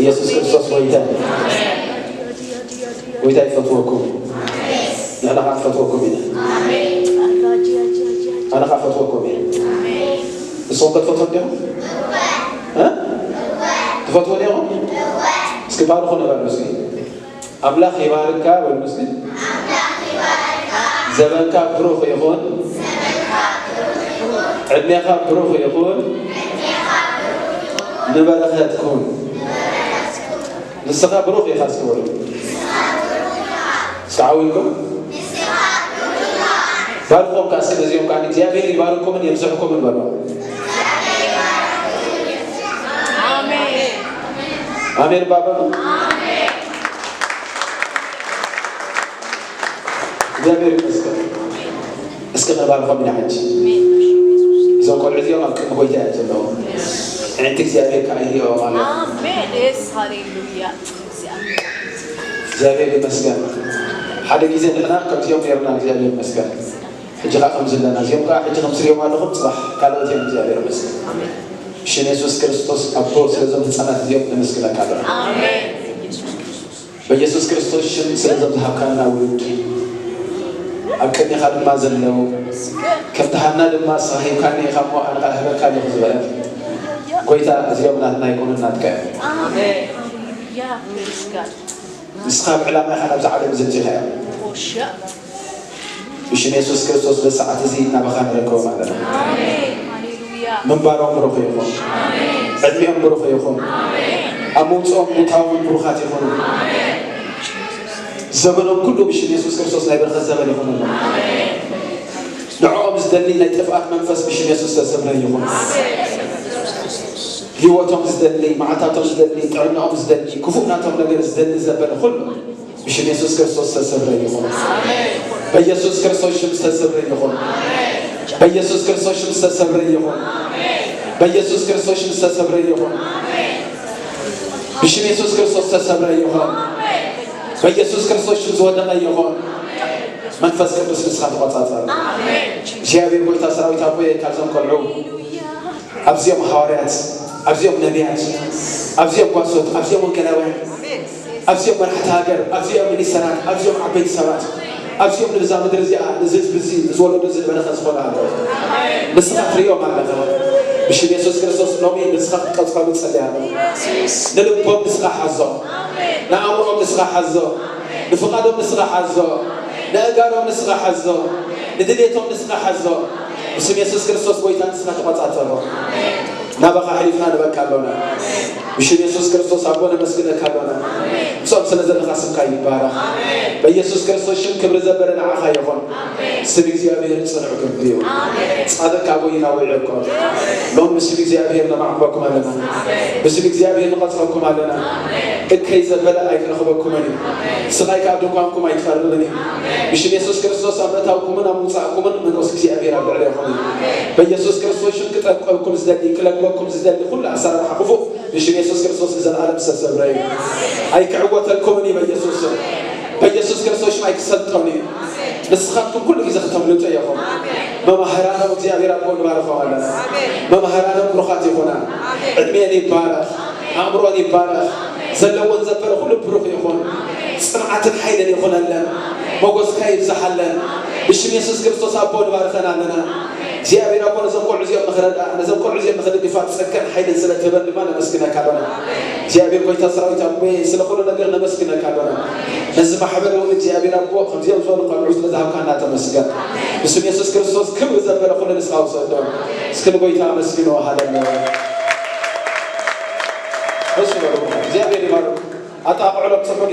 ኢየሱስ ክርስቶስ ወይታ ይፈትወኩም ያላ ፈትወኩም ይላል አና ፈትወኩም እሱ ከተፈተው ደም ተፈተው ደም እስኪ ባል ሆነ ባል እስኪ አምላክ ይባርካ ወልመስጊድ ዘመንካ ብሩክ ይሁን ዕድሜኻ ብሩክ ይሁን ንበረኸትኩም ንስኻ ብሩክ ኢኻ እስክበሉ ስዓውልኩም ባልኩም ካስክ በዚኦም ቃል እግዚአብሔር ይባርኩምን ይብዝሕኩምን በሉ አሜን አሜን ባባ አሜን እግዚአብሔር ይመስገን እስከ ባልኩም ይናጭ زو كل عزيزي ما كنت قويت يا جماعة عندك زيادة كأيدي وماله آمين إس هاليلويا زيادة مسكن حدا جيزين لنا كم يوم يرنا زيادة مسكن حجة خمس لنا زيوم كا حجة خمس يوم على خمس صح كلا زيادة زيادة مسكن شن يسوع كريستوس أبو سلزم سنة زيوم نمسكنا كلا آمين بيسوع كريستوس شن سلزم ذهبنا ولدي أكني خادم ما زلنا كفتحنا لما صحيح كان يخمو أنا أهبل كان يخزبه كويتا زيومنا نايكون ناتك آمين يا مسكن مسخاب علامة أنا بزعل مزجها وشاء بشن يسوع كريستوس بساعة زينا بخان ركوم علينا آمين هاليلويا من بارهم بروح يخون آمين عدمهم بروح يخون آمين أموتهم متاون بروحات يخون آمين زمنهم كله بشن يسوع كريستوس لا يبرخ الزمن يخون آمين دعوهم زدلي لا يتفقات منفس بشن يسوع الزمن يخون هيوتهم زدلي معتاتهم زدلي تعلمهم زدلي كفوفناتهم نجر زدلي زبل كله بشن يسوع كريستوس الزمن يخون بيسوع كريستوس شمس الزمن يخون بيسوع كريستوس شمس الزمن يخون بيسوع كريستوس شمس الزمن يخون بشن يسوع كريستوس الزمن يخون بيسوع كريستوس شمس ودنا يخون منفس كريستوس مسخات وطاطا جابر قلت سراويت أبوي كالزم كلعو أبزيهم حواريات أبزيهم نبيات أبزيهم قصود أبزيهم كلاوين أبزيهم مرحة هاجر أبزيهم من السنات أبزيهم عبيد سبات أبزيهم نبزام درزيا نزيد بزي نزولو نزيد بنخز خلا هذا نسخة ريوم على هذا بشر يسوع كريستوس نومي نسخة قطفة بتصلي هذا نلبهم نسخة حزة نعمرهم نسخة حزة نفقدهم نسخة حزة نأجرهم نسخة حزة ندليتهم نسخة حزة بسم يسوع كريستوس بويتان نسخة تقطعتهم نبقى حليفنا نبقى كلونا بشر يسوع كريستوس أبونا مسكنا كلونا بسم سنزل خاصم كاي بارا بيسوع كريستوس شم كبر زبرنا عخايفون سبيك زيابير صنعوا كبريو هذا كابوينا ويعكم لون بسبيك زيابير نمعكم علينا بسبيك زيابير نقطعكم علينا الكيس البلاء أيكنا خبركم عليه سقاي كابدوكم أي تفرلني بشر يسوع كريستوس أبتاوكم من أموسعكم من وسك زيابير رب عليكم بيسوع كريستوس شم كتابكم زدلي كلامكم زدلي كل أسرار حقفوا بشر يسوع كريستوس زال عالم سسبري أي كعوة الكوني بيسوع كريستوس ما يكسرتوني نسخاتكم كل جزء ختملوا تياهم ما مهرانا وزيابير أبون بارخوا على ما مهرانا بروخاتي هنا علميني بارخ أمروني بارخ زلوا زبر كل بروخ يخون صنعة الحيل يخون لنا موجود خير زحلنا باسم يسوع كريستوس أبو نباركنا لنا እግዚአብሔር አቆነ ዘቆል ዚያ መخرዳ ነዘቆል ዚያ መخرድ ግፋት ሰከን ኃይልን ስለተበል ማን መስክና ካለና እግዚአብሔር ቆይታ ሰራዊት አቦ ስለሆነ ነገር ነመስክና ካለና ህዝብ ማህበር ነው እግዚአብሔር አቦ ከዚያ ዞል ቆልዑ ስለዛብካና ተመስገን በስም ኢየሱስ ክርስቶስ ክብር ዘበለ ሁሉ ንስሐው ሰደው እስከ ቆይታ መስክነው ሃሌሉያ እሱ ነው እግዚአብሔር ይባርክ አጣ አዕለም ሰሞን